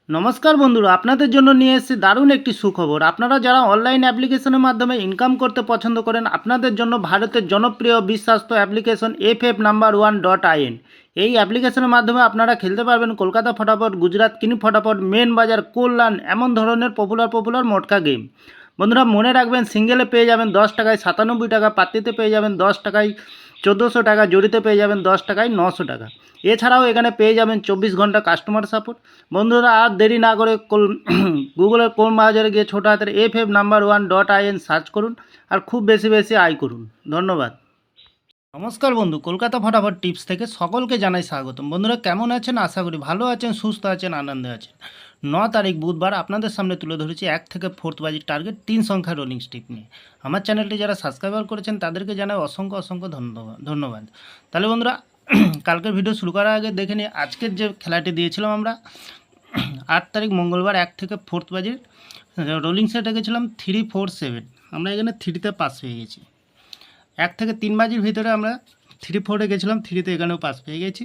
নমস্কার বন্ধুরা, আপনাদের জন্য নিয়ে এসেছি দারুণ একটি সুখবর। আপনারা যারা অনলাইন অ্যাপ্লিকেশনের মাধ্যমে ইনকাম করতে পছন্দ করেন, আপনাদের জন্য ভারতের জনপ্রিয় বিশ্বস্ত অ্যাপ্লিকেশন FF No.1.in। এই অ্যাপ্লিকেশনের মাধ্যমে আপনারা খেলতে পারবেন কলকাতা ফটাফট, গুজরাট কিনি ফটাফট, মেন বাজার, কল্যাণ, এমন ধরনের পপুলার মোটকা গেম। বন্ধুরা মনে রাখবেন, সিঙ্গেলে পেয়ে যাবেন 10 টাকায় 97 টাকা, পাত্তিতে পেয়ে যাবেন 10 টাকায় 1400 টাকা, জড়িতে পেয়ে যাবেন 10 টাকায় 900 টাকা। এছাড়াও এখানে পেয়ে যাবেন 24 ঘন্টা কাস্টমার সাপোর্ট। বন্ধুরা আর দেরি না করে গুগলের ক্রোম ব্রাউজারে গিয়ে ছোটো হাতের FF No.1.in সার্চ করুন আর খুব বেশি বেশি আয় করুন। ধন্যবাদ। নমস্কার বন্ধু, কলকাতা ফটাফট টিপস থেকে সকলকে জানাই স্বাগতম। বন্ধুরা কেমন আছেন? আশা করি ভালো আছেন, সুস্থ আছেন, আনন্দে আছেন। 9 তারিখ বুধবার আপনাদের সামনে তুলে ধরেছি 1 থেকে 4th বাজির টার্গেট 3 সংখ্যার রোলিং স্টিক নিয়ে। আমার চ্যানেলটি যারা সাবস্ক্রাইবার করেছেন তাদেরকে জানাই অসংখ্য ধন্যবাদ। তাহলে বন্ধুরা কালকের ভিডিও শুরু করার আগে দেখে নিই আজকের যে খেলাটি দিয়েছিলাম আমরা 8 তারিখ মঙ্গলবার 1 থেকে 4th বাজির রোলিং সেট রেখেছিলাম 347। আমরা এখানে 3তে পাস পেয়ে গেছি। 1 থেকে 3 বাজির ভিতরে আমরা 3-4 গেছিলাম, 3তে এখানেও পাস পেয়ে গেছি।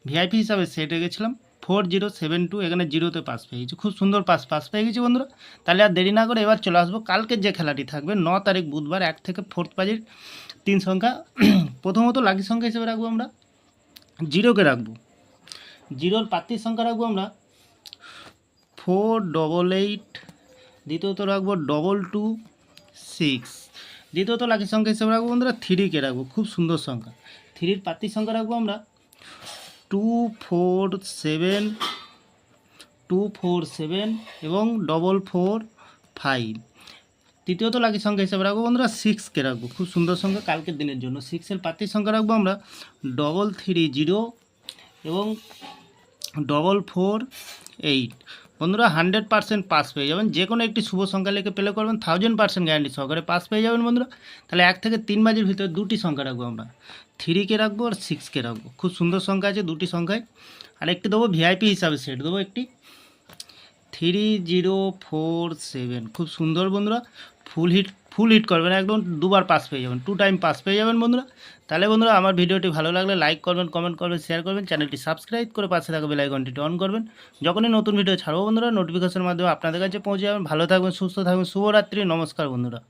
ভিআইপি হিসাবে সেট রেখেছিলাম 4072, এখানে 0তে পাস পেয়ে গেছি। খুব সুন্দর পাস পেয়ে গেছি বন্ধুরা। তাহলে আর দেরি না করে এবার চলে আসবো কালকের যে খেলাটি থাকবে 9 তারিখ বুধবার 1 থেকে 4th বাজির 3 সংখ্যা। প্রথমত লাকি সংখ্যা হিসেবে রাখবো আমরা 0কে রাখবো। 0র প্রার্থীর সংখ্যা রাখবো আমরা 488। দ্বিতীয়ত রাখবো 226। দ্বিতীয়ত লাকি সংখ্যা হিসেবে রাখবো বন্ধুরা 3কে রাখবো। খুব সুন্দর সংখ্যা। 3র প্রার্থীর সংখ্যা রাখবো আমরা 247 এবং 445। তৃতীয়ত লাকি সংখ্যা হিসেবে রাখবো বন্ধুরা 6কে রাখবো। খুব সুন্দর সংখ্যা কালকের দিনের জন্য। 6এর প্রার্থীর সংখ্যা রাখবো আমরা 330 এবং 448। বন্ধুরা 100% পাস পেয়ে যাবেন। যে কোনো একটি শুভ সংখ্যা লিখে প্লে করবেন, 1000% গ্যারান্টি সহকারে পাস পেয়ে যাবেন বন্ধুরা। তাহলে 1 থেকে 3 বাজির ভিতরে দুটি সংখ্যা রাখবো আমরা, 3কে রাখবো আর 6কে রাখবো। খুব সুন্দর সংখ্যা আছে দুটি সংখ্যায়। আর একটি দেবো ভিআইপি হিসাবে সেট দেবো একটি 3047। খুব সুন্দর বন্ধুরা, ফুল হিট করবেন, একদম দুবার পাস পেয়ে যাবেন, 2 টাইম পাস পেয়ে যাবেন বন্ধুরা। তাহলে বন্ধুরা আমার ভিডিওটি ভালো লাগলে লাইক করবেন, কমেন্ট করবেন, শেয়ার করবেন, চ্যানেলটি সাবস্ক্রাইব করে পাশে থাকা বেল আইকনটি অন করবেন। যখনই নতুন ভিডিও ছাড়বো বন্ধুরা নোটিফিকেশনের মাধ্যমে আপনাদের কাছে পৌঁছে যাবেন। ভালো থাকবেন, সুস্থ থাকবেন, শুভরাত্রি, নমস্কার বন্ধুরা।